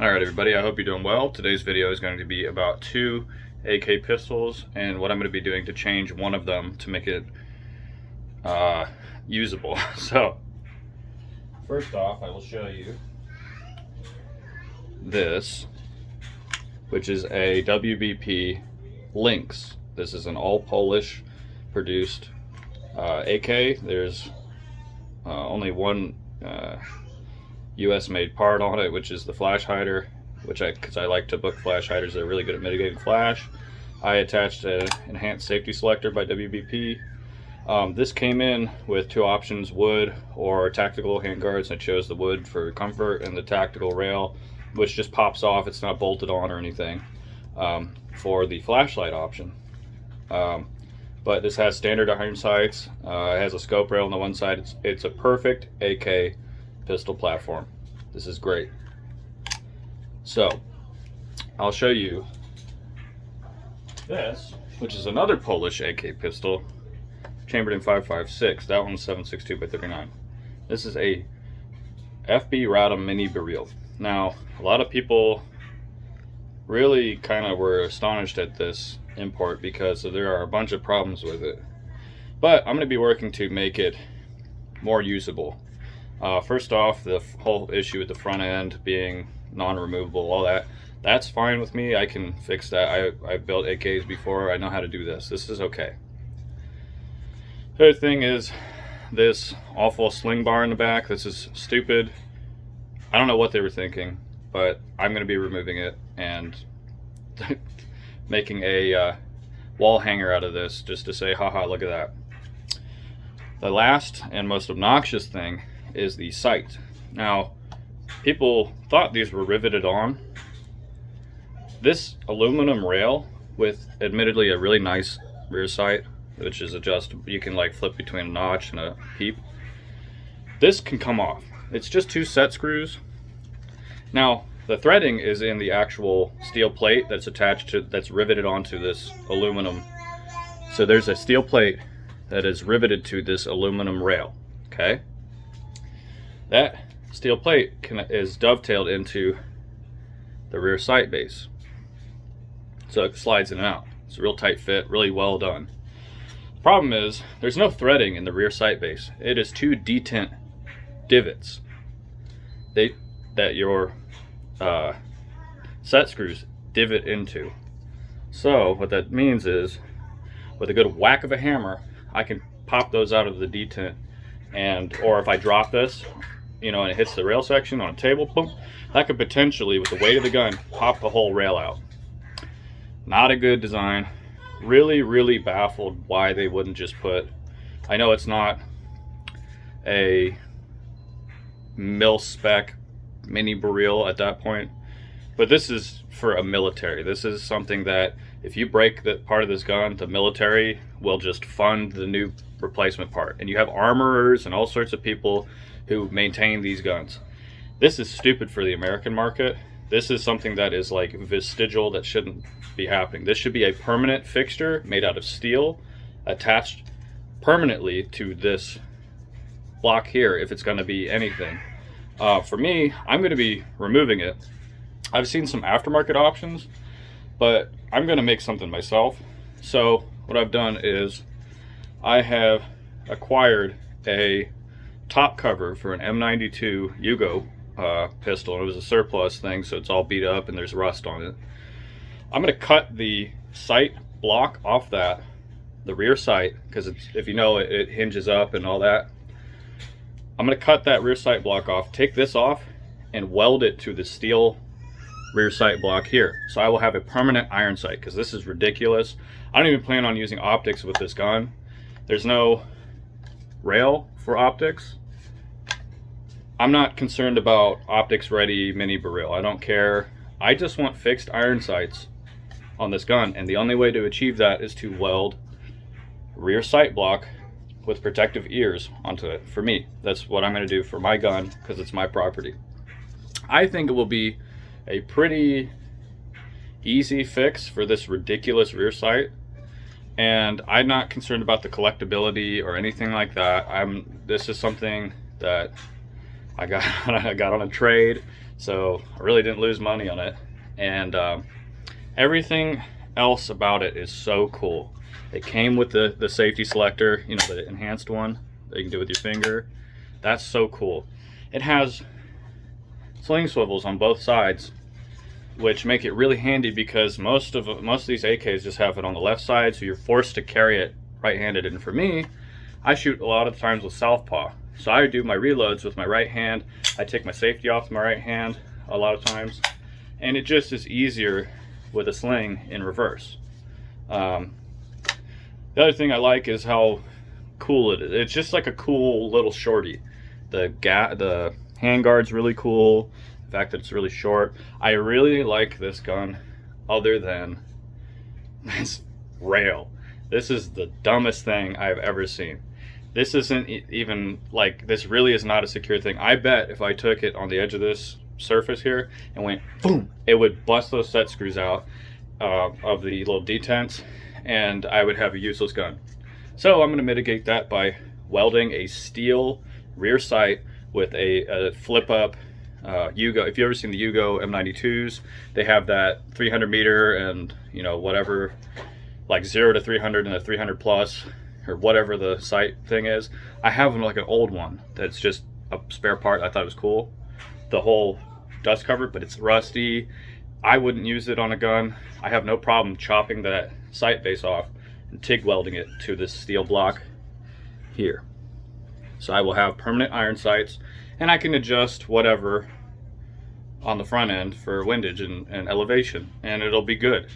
Alright everybody, I hope you're doing well. Today's video is going to be about two AK pistols and what I'm going to be doing to change one of them to make it usable. So, first off, I will show you this, which is a WBP Lynx. This is an all Polish produced AK. There's only one US made part on it, which is the flash hider, because I like to book flash hiders. They're really good at mitigating flash. I attached an enhanced safety selector by WBP. This came in with two options, wood or tactical handguards. I chose the wood for comfort and the tactical rail, which just pops off. It's not bolted on or anything, for the flashlight option. But this has standard iron sights. It has a scope rail on the one side. It's a perfect AK pistol platform. This is great. So I'll show you this, which is another Polish AK pistol, chambered in 5.56. That one's 7.62 by 39. This is a FB Radom Mini Beryl. Now, a lot of people really kind of were astonished at this import because there are a bunch of problems with it. But I'm going to be working to make it more usable. First off, the whole issue with the front end being non-removable, all that's fine with me. I can fix that. I've built AKs before. I know how to do this. This is okay. The other thing is this awful sling bar in the back. This is stupid. I don't know what they were thinking, but I'm going to be removing it and making a wall hanger out of this just to say, haha, look at that. The last and most obnoxious thing is the sight. Now, people thought these were riveted on. This aluminum rail with admittedly a really nice rear sight, which is adjustable. You can like flip between a notch and a peep. This can come off. It's just two set screws. Now, the threading is in the actual steel plate that's attached to, that's riveted onto this aluminum. So there's a steel plate that is riveted to this aluminum rail, okay? That steel plate is dovetailed into the rear sight base. So it slides in and out. It's a real tight fit, really well done. The problem is there's no threading in the rear sight base. It is two detent divots that your set screws divot into. So what that means is with a good whack of a hammer, I can pop those out of the detent, or if I drop this, and it hits the rail section on a table, boom, that could potentially, with the weight of the gun, pop the whole rail out. Not a good design. Really, really baffled why they wouldn't just put, I know it's not a mil-spec Mini Beryl at that point, but this is for a military. This is something that if you break the part of this gun, the military will just fund the new replacement part. And you have armorers and all sorts of people who maintain these guns. This is stupid for the American market. This is something that is like vestigial, that shouldn't be happening. This should be a permanent fixture made out of steel, attached permanently to this block here if it's going to be anything. For me, I'm going to be removing it. I've seen some aftermarket options, but I'm going to make something myself. So what I've done is I have acquired a top cover for an M92 Yugo pistol. It was a surplus thing, so it's all beat up and there's rust on it. I'm going to cut the sight block off the rear sight, because if you know it hinges up and all that. I'm going to cut that rear sight block off, take this off, and weld it to the steel rear sight block here. So I will have a permanent iron sight, because this is ridiculous. I don't even plan on using optics with this gun. There's no rail for optics. I'm not concerned about optics ready Mini Beryl. I don't care. I just want fixed iron sights on this gun, and the only way to achieve that is to weld rear sight block with protective ears onto it. For me, that's what I'm going to do for my gun, because it's my property. I think it will be a pretty easy fix for this ridiculous rear sight, and I'm not concerned about the collectability or anything like that. This is something that I got on a trade. So I really didn't lose money on it. And everything else about it is so cool. It came with the safety selector, you know, the enhanced one that you can do with your finger. That's so cool. It has sling swivels on both sides, which make it really handy because most of these AKs just have it on the left side, so you're forced to carry it right-handed. And for me, I shoot a lot of times with southpaw, so I do my reloads with my right hand. I take my safety off with my right hand a lot of times, and it just is easier with a sling in reverse. The other thing I like is how cool it is. It's just like a cool little shorty. The handguard's really cool. The fact that it's really short. I really like this gun, other than this rail. This is the dumbest thing I've ever seen. This isn't even like, this really is not a secure thing. I bet if I took it on the edge of this surface here and went boom, it would bust those set screws out of the little detents, and I would have a useless gun. So I'm going to mitigate that by welding a steel rear sight with a flip up Yugo. If you've ever seen the Yugo M92s, they have that 300 meter and, you know, whatever, like 0 to 300 and a 300 plus, or whatever the sight thing is. I have like an old one that's just a spare part. I thought it was cool, the whole dust cover, but it's rusty. I wouldn't use it on a gun. I have no problem chopping that sight base off and TIG welding it to this steel block here. So I will have permanent iron sights, and I can adjust whatever on the front end for windage and elevation, and it'll be good.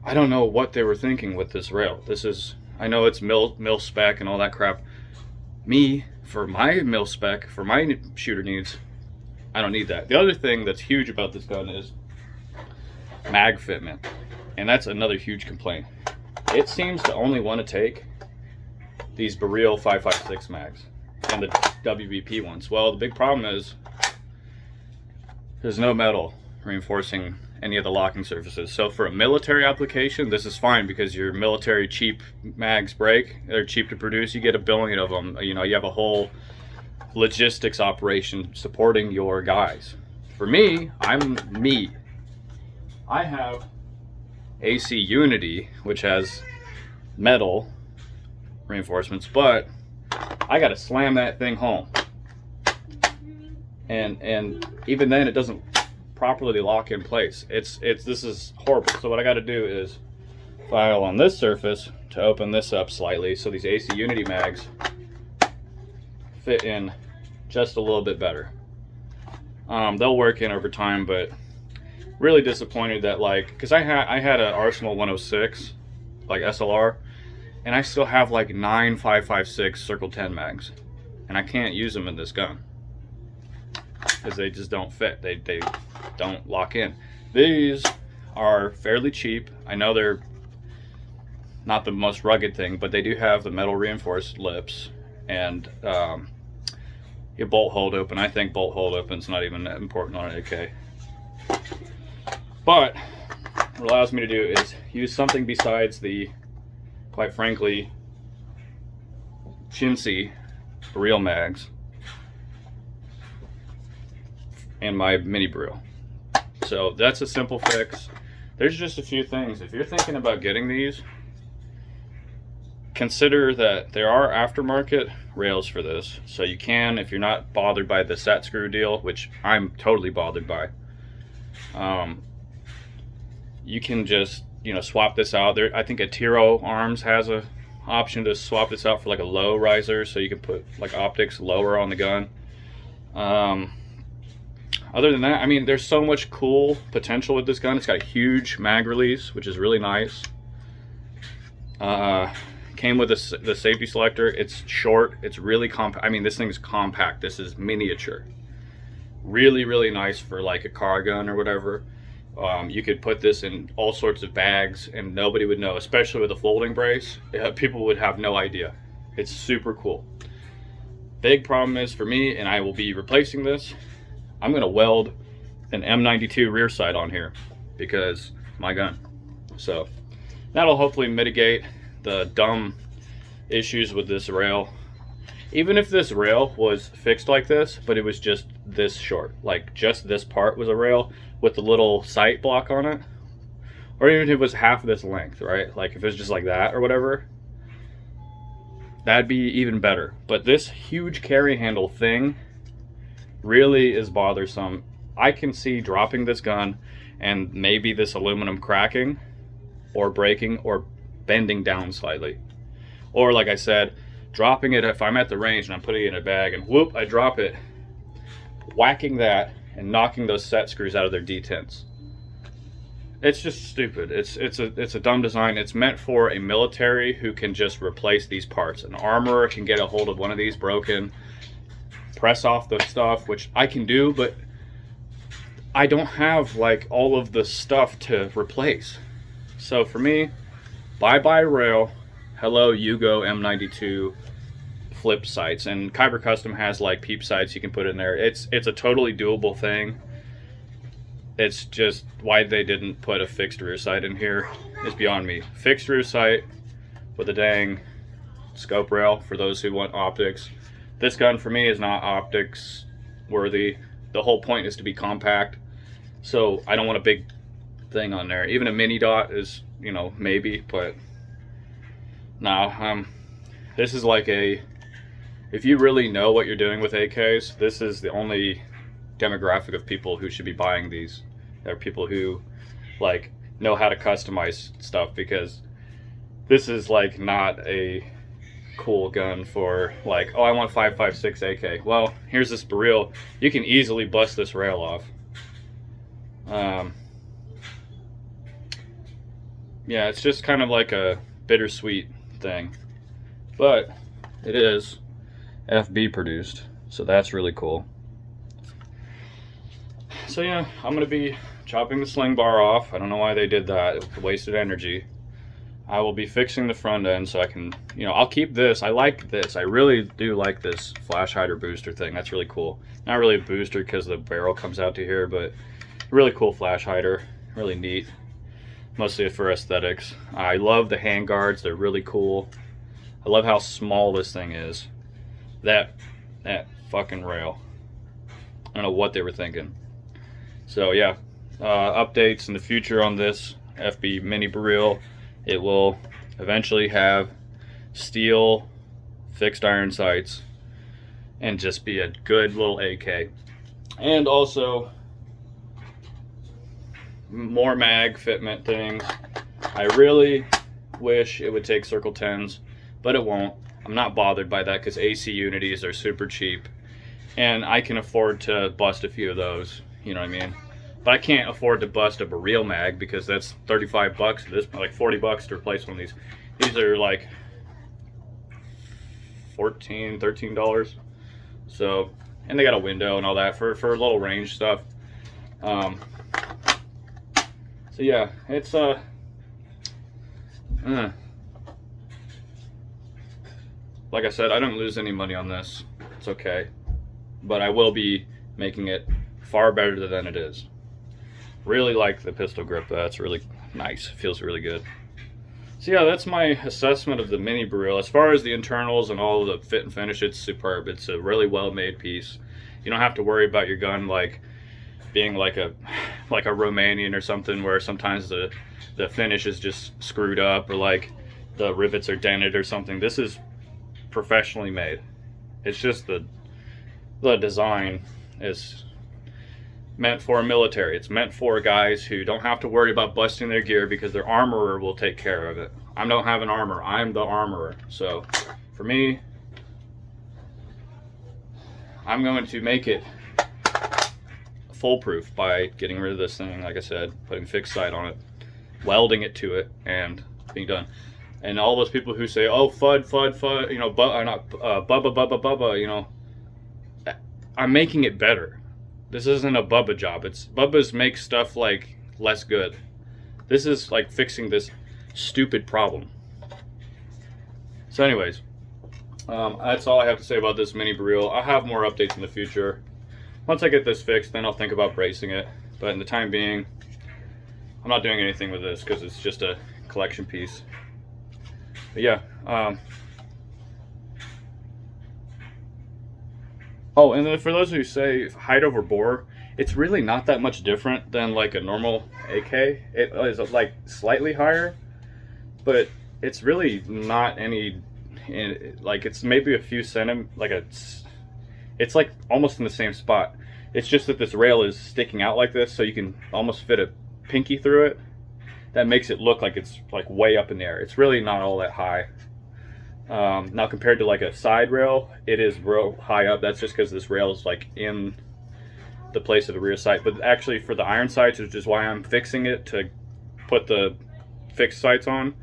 I don't know what they were thinking with this rail. This is, I know it's mil spec and all that crap. Me, for my mil spec, for my shooter needs, I don't need that. The other thing that's huge about this gun is mag fitment, and that's another huge complaint. It seems to only want to take these Beryl 5.56 mags and the WBP ones. Well, the big problem is there's no metal reinforcing any of the locking surfaces. So for a military application, this is fine because your military cheap mags break. They're cheap to produce. You get a billion of them. You know, you have a whole logistics operation supporting your guys. For me, I have AC Unity, which has metal reinforcements, but I gotta slam that thing home, and even then it doesn't properly lock in place. This is horrible. So what I got to do is file on this surface to open this up slightly so these AC Unity mags fit in just a little bit better. They'll work in over time, but really disappointed that, like, because I had an Arsenal 106 like SLR, and I still have like 9 5.56 Circle 10 mags, and I can't use them in this gun because they just don't fit. They don't lock in. These are fairly cheap. I know they're not the most rugged thing, but they do have the metal reinforced lips and a bolt hold open. I think bolt hold open's not even that important on an AK. But what it allows me to do is use something besides the, quite frankly, chintzy Beryl mags and my Mini Beryl. So that's a simple fix. There's just a few things. If you're thinking about getting these, consider that there are aftermarket rails for this. So you can, if you're not bothered by the set screw deal, which I'm totally bothered by, you can just, you know, swap this out. There, I think Atiro Arms has a option to swap this out for like a low riser, so you can put like optics lower on the gun. Other than that, I mean, there's so much cool potential with this gun. It's got a huge mag release, which is really nice. Came with the safety selector. It's short. It's really compact. I mean, this thing is compact. This is miniature. Really, really nice for like a car gun or whatever. You could put this in all sorts of bags and nobody would know, especially with a folding brace. People would have no idea. It's super cool. Big problem is for me, and I will be replacing this, I'm gonna weld an M92 rear sight on here because my gun. So that'll hopefully mitigate the dumb issues with this rail. Even if this rail was fixed like this, but it was just this short, like just this part was a rail with the little sight block on it, or even if it was half this length, right? Like if it was just like that or whatever, that'd be even better. But this huge carry handle thing really is bothersome. I can see dropping this gun and maybe this aluminum cracking or breaking or bending down slightly. Or like I said, dropping it if I'm at the range and I'm putting it in a bag and whoop, I drop it, whacking that and knocking those set screws out of their detents. It's just stupid. It's a dumb design. It's meant for a military who can just replace these parts. An armorer can get a hold of one of these broken, press off the stuff, which I can do, but I don't have like all of the stuff to replace. So for me, bye-bye rail, hello Yugo M92 flip sights. And Kyber Custom has like peep sights you can put in there. It's a totally doable thing. It's just why they didn't put a fixed rear sight in here is beyond me. Fixed rear sight with a dang scope rail for those who want optics. This gun for me is not optics worthy. The whole point is to be compact, so I don't want a big thing on there. Even a mini dot is, you know, maybe, but no. This is like a, if you really know what you're doing with AKs, this is the only demographic of people who should be buying these. They're people who like know how to customize stuff, because this is like not a cool gun for like, oh, I want 5.56 AK. Well, here's this Beryl. You can easily bust this rail off. Yeah, it's just kind of like a bittersweet thing, but it is FB produced, so that's really cool. So yeah, I'm gonna be chopping the sling bar off. I don't know why they did that. It was wasted energy. I will be fixing the front end so I can, you know, I'll keep this. I like this. I really do like this flash hider booster thing. That's really cool. Not really a booster because the barrel comes out to here, but really cool flash hider. Really neat. Mostly for aesthetics. I love the hand guards. They're really cool. I love how small this thing is. That fucking rail. I don't know what they were thinking. So yeah, updates in the future on this FB Mini Beryl. It will eventually have steel fixed iron sights and just be a good little AK. And also more mag fitment things. I really wish it would take Circle 10s, but it won't. I'm not bothered by that because AC unities are super cheap and I can afford to bust a few of those, you know what I mean? But I can't afford to bust a Beryl mag because that's 35 bucks. This like 40 bucks to replace one of these. These are like $14, $13. So, and they got a window and all that for little range stuff. So yeah, it's like I said, I don't lose any money on this. It's okay, but I will be making it far better than it is. Really like the pistol grip. That's really nice. Feels really good. So yeah, that's my assessment of the Mini Beryl. As far as the internals and all of the fit and finish, it's superb. It's a really well made piece. You don't have to worry about your gun like being like a Romanian or something, where sometimes the finish is just screwed up or like the rivets are dented or something. This is professionally made. It's just the design is meant for a military. It's meant for guys who don't have to worry about busting their gear because their armorer will take care of it. I don't have an armor. I'm the armorer. So for me, I'm going to make it foolproof by getting rid of this thing, like I said, putting fixed sight on it, welding it to it, and being done. And all those people who say, oh, FUD, you know, Bubba, you know, I'm making it better. This isn't a Bubba job. It's Bubba's make stuff like less good. This is like fixing this stupid problem. So anyways, that's all I have to say about this Mini Beryl. I'll have more updates in the future. Once I get this fixed, then I'll think about bracing it. But in the time being, I'm not doing anything with this because it's just a collection piece. But yeah, Oh, and then for those who say height over bore, it's really not that much different than like a normal AK. It is like slightly higher, but it's really not any, like it's maybe a few it's like almost in the same spot. It's just that this rail is sticking out like this, so you can almost fit a pinky through it. That makes it look like it's like way up in the air. It's really not all that high. Now compared to like a side rail, it is real high up. That's just because this rail is like in the place of the rear sight. But actually for the iron sights, which is why I'm fixing it to put the fixed sights on,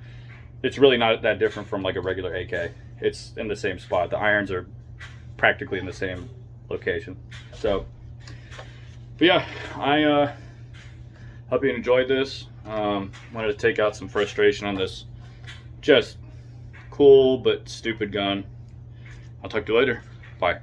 it's really not that different from like a regular AK. It's in the same spot. The irons are practically in the same location. So, but yeah, I hope you enjoyed this. Wanted to take out some frustration on this just cool but stupid gun. I'll talk to you later. Bye.